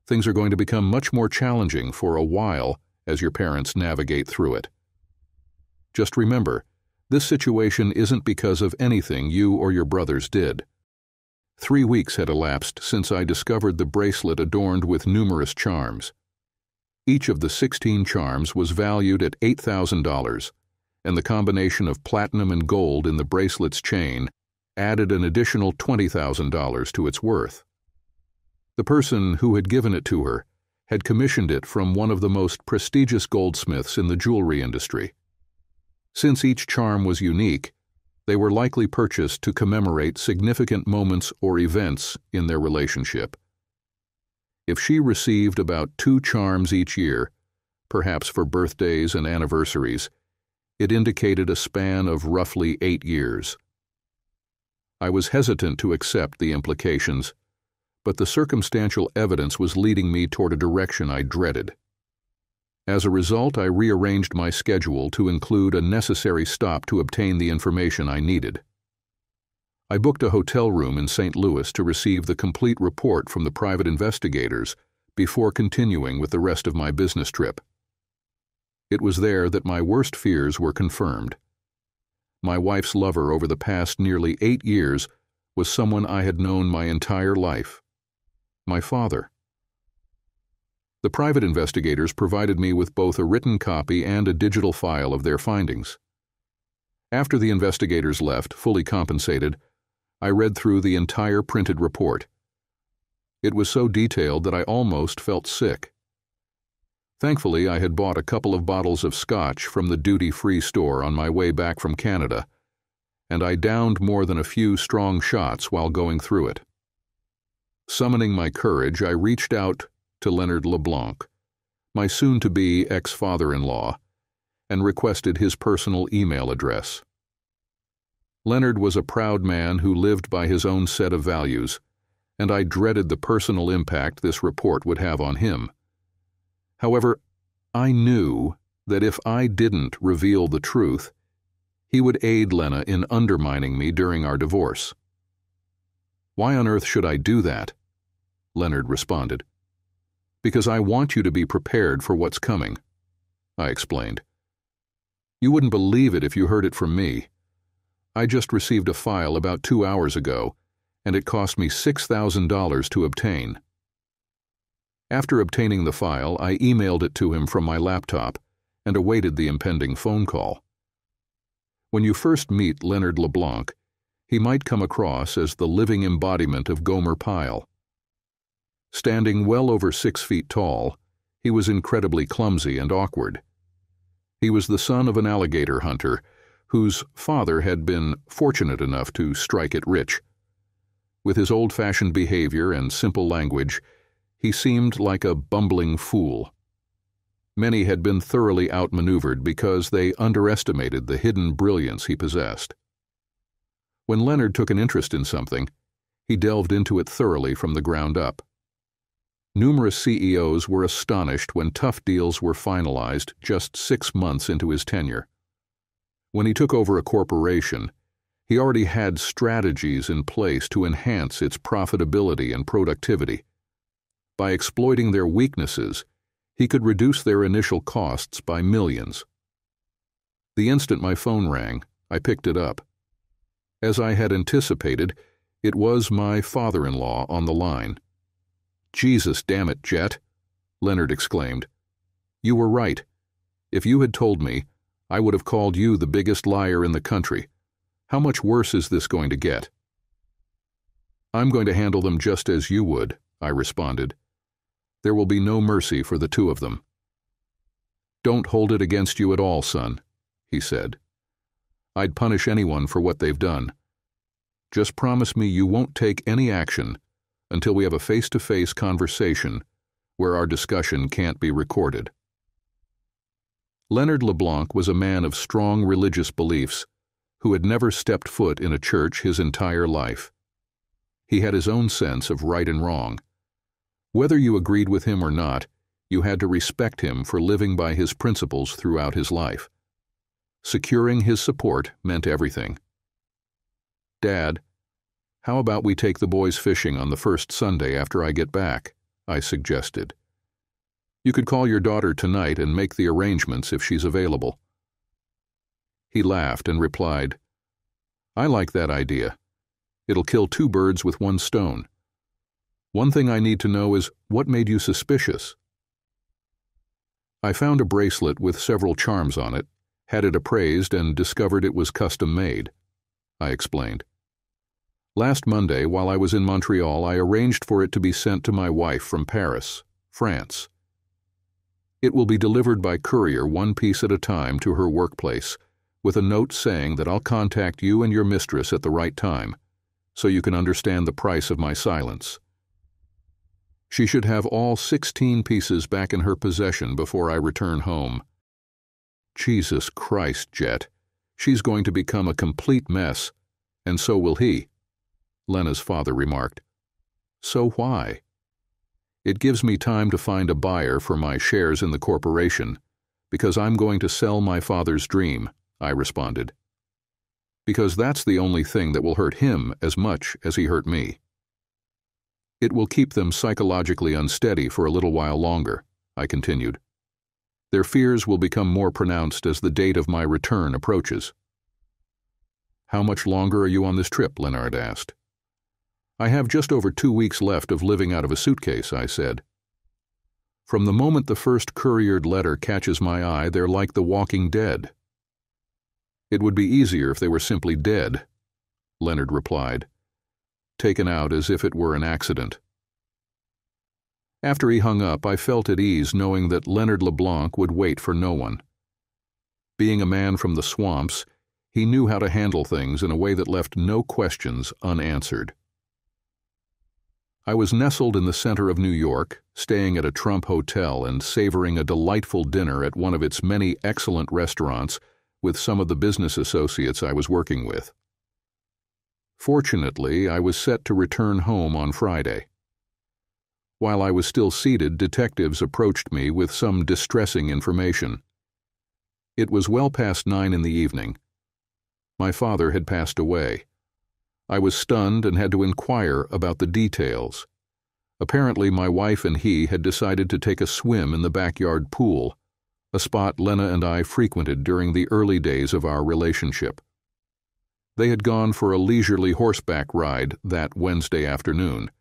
Speaker 1: things are going to become much more challenging for a while as your parents navigate through it. Just remember, this situation isn't because of anything you or your brothers did. 3 weeks had elapsed since I discovered the bracelet adorned with numerous charms. Each of the 16 charms was valued at $8,000, and the combination of platinum and gold in the bracelet's chain added an additional $20,000 to its worth. The person who had given it to her had commissioned it from one of the most prestigious goldsmiths in the jewelry industry. Since each charm was unique, they were likely purchased to commemorate significant moments or events in their relationship. If she received about 2 charms each year, perhaps for birthdays and anniversaries, it indicated a span of roughly 8 years. I was hesitant to accept the implications, but the circumstantial evidence was leading me toward a direction I dreaded. As a result, I rearranged my schedule to include a necessary stop to obtain the information I needed. I booked a hotel room in St. Louis to receive the complete report from the private investigators before continuing with the rest of my business trip. It was there that my worst fears were confirmed. My wife's lover over the past nearly 8 years was someone I had known my entire life. My father. The private investigators provided me with both a written copy and a digital file of their findings. After the investigators left, fully compensated, I read through the entire printed report. It was so detailed that I almost felt sick. Thankfully, I had bought a couple of bottles of scotch from the duty-free store on my way back from Canada, and I downed more than a few strong shots while going through it. Summoning my courage, I reached out to Leonard LeBlanc, my soon-to-be ex-father-in-law, and requested his personal email address. Leonard was a proud man who lived by his own set of values, and I dreaded the personal impact this report would have on him. However, I knew that if I didn't reveal the truth, he would aid Lena in undermining me during our divorce. "Why on earth should I do that?" Leonard responded. "Because I want you to be prepared for what's coming," I explained. "You wouldn't believe it if you heard it from me. I just received a file about 2 hours ago, and it cost me $6,000 to obtain." After obtaining the file, I emailed it to him from my laptop and awaited the impending phone call. When you first meet Leonard LeBlanc, he might come across as the living embodiment of Gomer Pyle. Standing well over 6 feet tall, he was incredibly clumsy and awkward. He was the son of an alligator hunter whose father had been fortunate enough to strike it rich. With his old-fashioned behavior and simple language, he seemed like a bumbling fool. Many had been thoroughly outmaneuvered because they underestimated the hidden brilliance he possessed. When Leonard took an interest in something, he delved into it thoroughly from the ground up. Numerous CEOs were astonished when tough deals were finalized just 6 months into his tenure. When he took over a corporation, he already had strategies in place to enhance its profitability and productivity. By exploiting their weaknesses, he could reduce their initial costs by millions. The instant my phone rang, I picked it up. As I had anticipated, it was my father-in-law on the line. "Jesus damn it, Jet," Leonard exclaimed. "You were right. If you had told me, I would have called you the biggest liar in the country. How much worse is this going to get?" "I'm going to handle them just as you would," I responded. "There will be no mercy for the two of them." "Don't hold it against you at all, son," he said. "I'd punish anyone for what they've done. Just promise me you won't take any action until we have a face-to-face conversation where our discussion can't be recorded." Leonard LeBlanc was a man of strong religious beliefs who had never stepped foot in a church his entire life. He had his own sense of right and wrong. Whether you agreed with him or not, you had to respect him for living by his principles throughout his life. Securing his support meant everything. "Dad, how about we take the boys fishing on the first Sunday after I get back?" I suggested. "You could call your daughter tonight and make the arrangements if she's available." He laughed and replied, "I like that idea. It'll kill 2 birds with 1 stone. One thing I need to know is, what made you suspicious?" "I found a bracelet with several charms on it, had it appraised, and discovered it was custom-made," I explained. "Last Monday, while I was in Montreal, I arranged for it to be sent to my wife from Paris, France. It will be delivered by courier 1 piece at a time to her workplace, with a note saying that I'll contact you and your mistress at the right time, so you can understand the price of my silence. She should have all 16 pieces back in her possession before I return home." "Jesus Christ, Jet. She's going to become a complete mess, and so will he," Lena's father remarked. "So why?" "It gives me time to find a buyer for my shares in the corporation, because I'm going to sell my father's dream," I responded. "Because that's the only thing that will hurt him as much as he hurt me." It will keep them psychologically unsteady for a little while longer, I continued. Their fears will become more pronounced as the date of my return approaches. How much longer are you on this trip? Leonard asked. I have just over 2 weeks left of living out of a suitcase, I said. From the moment the first couriered letter catches my eye, they're like the walking dead. It would be easier if they were simply dead, Leonard replied, taken out as if it were an accident. After he hung up, I felt at ease knowing that Leonard LeBlanc would wait for no one. Being a man from the swamps, he knew how to handle things in a way that left no questions unanswered. I was nestled in the center of New York, staying at a Trump hotel and savoring a delightful dinner at one of its many excellent restaurants with some of the business associates I was working with. Fortunately, I was set to return home on Friday. While I was still seated, detectives approached me with some distressing information. It was well past 9 in the evening. My father had passed away. I was stunned and had to inquire about the details. Apparently, my wife and he had decided to take a swim in the backyard pool, a spot Lena and I frequented during the early days of our relationship. They had gone for a leisurely horseback ride that Wednesday afternoon,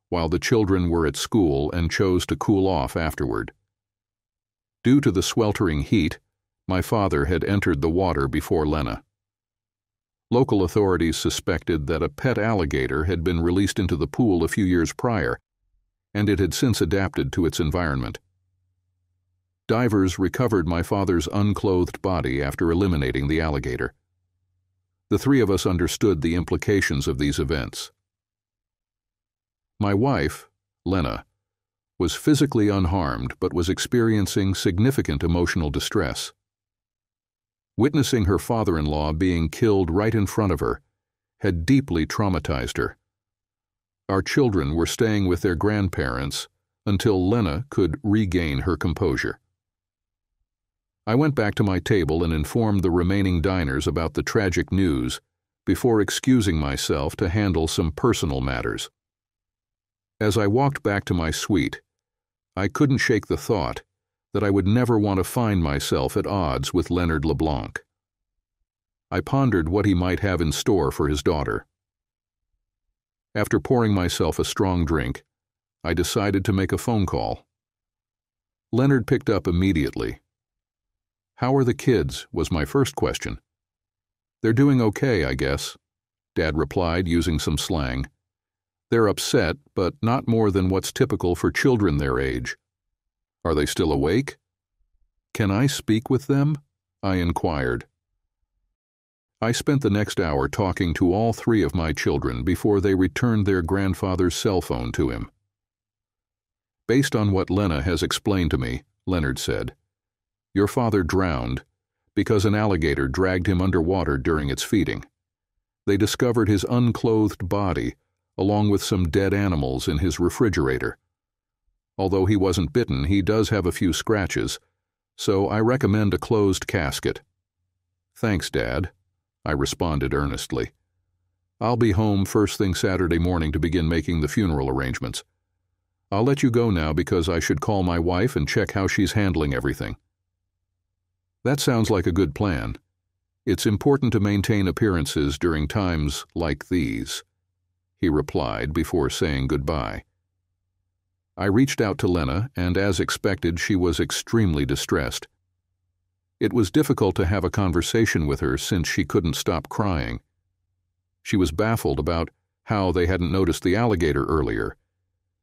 Speaker 1: while the children were at school and chose to cool off afterward. Due to the sweltering heat, my father had entered the water before Lena. Local authorities suspected that a pet alligator had been released into the pool a few years prior, and it had since adapted to its environment. Divers recovered my father's unclothed body after eliminating the alligator. The three of us understood the implications of these events. My wife, Lena, was physically unharmed but was experiencing significant emotional distress. Witnessing her father-in-law being killed right in front of her had deeply traumatized her. Our children were staying with their grandparents until Lena could regain her composure. I went back to my table and informed the remaining diners about the tragic news before excusing myself to handle some personal matters. As I walked back to my suite, I couldn't shake the thought that I would never want to find myself at odds with Leonard LeBlanc. I pondered what he might have in store for his daughter. After pouring myself a strong drink, I decided to make a phone call. Leonard picked up immediately. "How are the kids?" was my first question. "They're doing okay, I guess," Dad replied using some slang. "They're upset, but not more than what's typical for children their age." "Are they still awake?" "Can I speak with them?" I inquired. I spent the next hour talking to all three of my children before they returned their grandfather's cell phone to him. "Based on what Lena has explained to me," Leonard said, "your father drowned because an alligator dragged him underwater during its feeding. They discovered his unclothed body along with some dead animals in his refrigerator. Although he wasn't bitten, he does have a few scratches, so I recommend a closed casket." "Thanks, Dad," I responded earnestly. "I'll be home first thing Saturday morning to begin making the funeral arrangements. I'll let you go now because I should call my wife and check how she's handling everything." "That sounds like a good plan. It's important to maintain appearances during times like these," he replied before saying goodbye. I reached out to Lena, and as expected, she was extremely distressed. It was difficult to have a conversation with her since she couldn't stop crying. She was baffled about how they hadn't noticed the alligator earlier,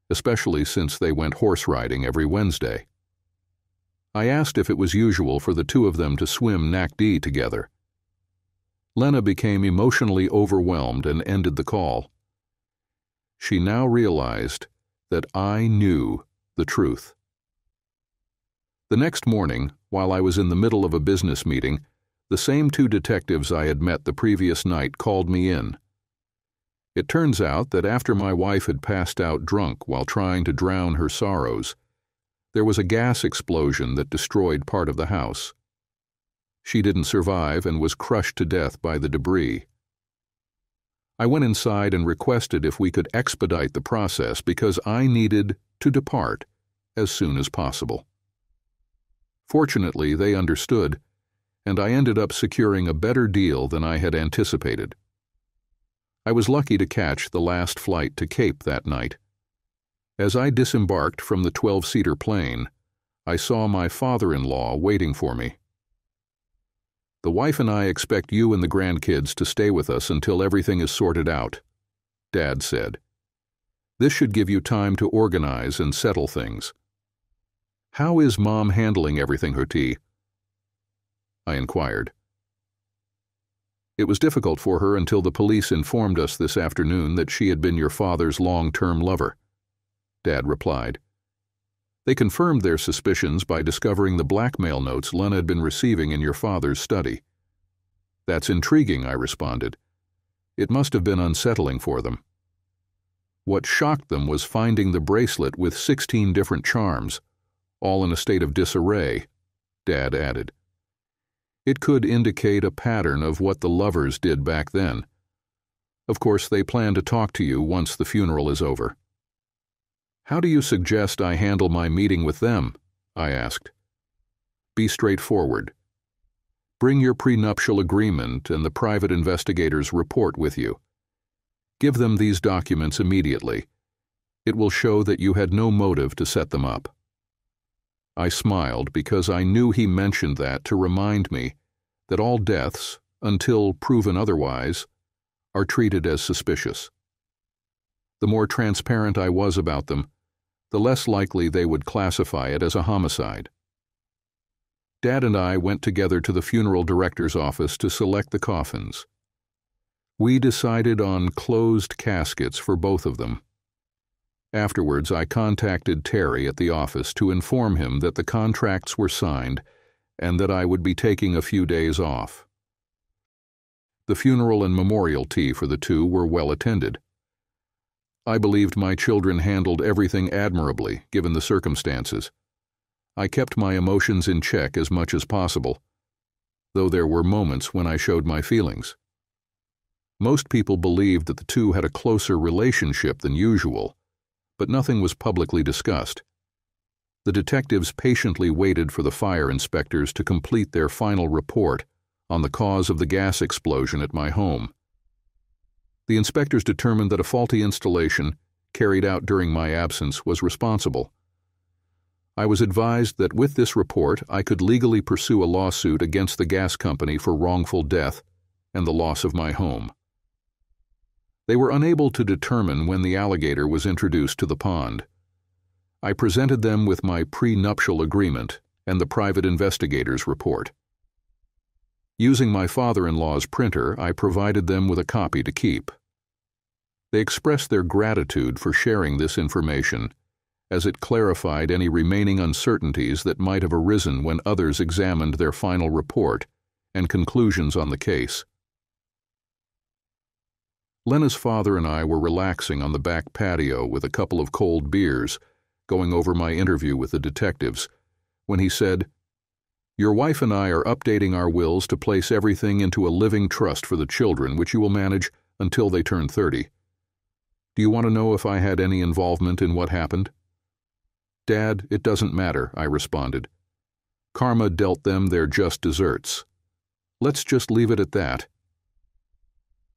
Speaker 1: especially since they went horse riding every Wednesday. I asked if it was usual for the two of them to swim Nac-D together. Lena became emotionally overwhelmed and ended the call. She now realized that I knew the truth. The next morning, while I was in the middle of a business meeting, the same two detectives I had met the previous night called me in. It turns out that after my wife had passed out drunk while trying to drown her sorrows, there was a gas explosion that destroyed part of the house. She didn't survive and was crushed to death by the debris. I went inside and requested if we could expedite the process because I needed to depart as soon as possible. Fortunately, they understood, and I ended up securing a better deal than I had anticipated. I was lucky to catch the last flight to Cape that night. As I disembarked from the 12-seater plane, I saw my father-in-law waiting for me. "The wife and I expect you and the grandkids to stay with us until everything is sorted out," Dad said. "This should give you time to organize and settle things." "How is Mom handling everything, Huti?" I inquired. "It was difficult for her until the police informed us this afternoon that she had been your father's long-term lover," Dad replied. "They confirmed their suspicions by discovering the blackmail notes Lena had been receiving in your father's study." "That's intriguing," I responded. "It must have been unsettling for them." "What shocked them was finding the bracelet with 16 different charms, all in a state of disarray," Dad added. "It could indicate a pattern of what the lovers did back then. Of course, they plan to talk to you once the funeral is over." "How do you suggest I handle my meeting with them?" I asked. "Be straightforward. Bring your prenuptial agreement and the private investigator's report with you. Give them these documents immediately. It will show that you had no motive to set them up." I smiled because I knew he mentioned that to remind me that all deaths, until proven otherwise, are treated as suspicious. The more transparent I was about them, the less likely they would classify it as a homicide. Dad and I went together to the funeral director's office to select the coffins. We decided on closed caskets for both of them. Afterwards, I contacted Terry at the office to inform him that the contracts were signed and that I would be taking a few days off. The funeral and memorial tea for the two were well attended. I believed my children handled everything admirably, given the circumstances. I kept my emotions in check as much as possible, though there were moments when I showed my feelings. Most people believed that the two had a closer relationship than usual, but nothing was publicly discussed. The detectives patiently waited for the fire inspectors to complete their final report on the cause of the gas explosion at my home. The inspectors determined that a faulty installation, carried out during my absence, was responsible. I was advised that with this report I could legally pursue a lawsuit against the gas company for wrongful death and the loss of my home. They were unable to determine when the alligator was introduced to the pond. I presented them with my prenuptial agreement and the private investigator's report. Using my father-in-law's printer, I provided them with a copy to keep. They expressed their gratitude for sharing this information, as it clarified any remaining uncertainties that might have arisen when others examined their final report and conclusions on the case. Lena's father and I were relaxing on the back patio with a couple of cold beers, going over my interview with the detectives, when he said, "Your wife and I are updating our wills to place everything into a living trust for the children, which you will manage until they turn 30. Do you want to know if I had any involvement in what happened?" "Dad, it doesn't matter," I responded. "Karma dealt them their just deserts. Let's just leave it at that."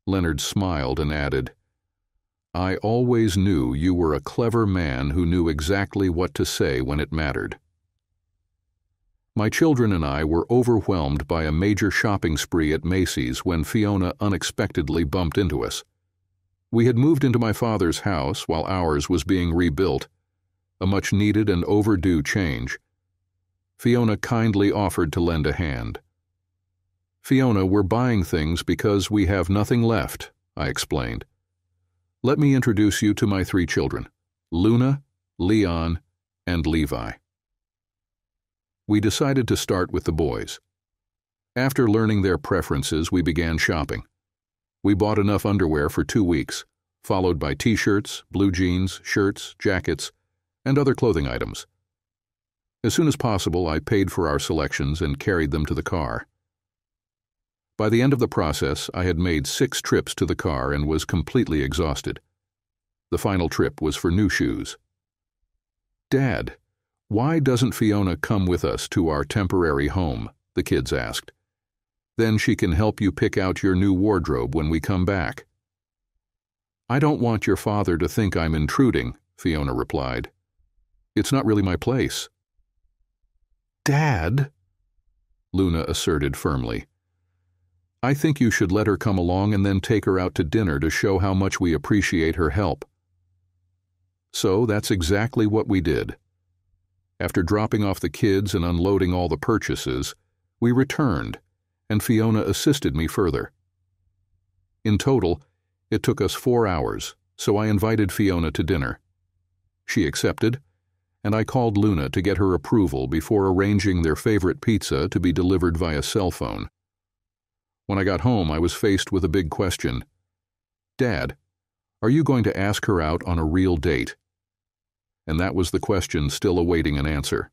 Speaker 1: Leonard smiled and added, "I always knew you were a clever man who knew exactly what to say when it mattered." My children and I were overwhelmed by a major shopping spree at Macy's when Fiona unexpectedly bumped into us. We had moved into my father's house while ours was being rebuilt, a much-needed and overdue change. Fiona kindly offered to lend a hand. "Fiona, we're buying things because we have nothing left," I explained. "Let me introduce you to my 3 children, Luna, Leon, and Levi." We decided to start with the boys. After learning their preferences, we began shopping. We bought enough underwear for 2 weeks, followed by t-shirts, blue jeans, shirts, jackets, and other clothing items. As soon as possible, I paid for our selections and carried them to the car. By the end of the process, I had made 6 trips to the car and was completely exhausted. The final trip was for new shoes. "Dad, why doesn't Fiona come with us to our temporary home?" the kids asked. "Then she can help you pick out your new wardrobe when we come back." "I don't want your father to think I'm intruding," Fiona replied. "It's not really my place." "Dad," Luna asserted firmly, "I think you should let her come along and then take her out to dinner to show how much we appreciate her help." So that's exactly what we did. After dropping off the kids and unloading all the purchases, we returned, and Fiona assisted me further. In total, it took us 4 hours, so I invited Fiona to dinner. She accepted, and I called Luna to get her approval before arranging their favorite pizza to be delivered via cell phone. When I got home, I was faced with a big question. "Dad, are you going to ask her out on a real date?" And that was the question still awaiting an answer.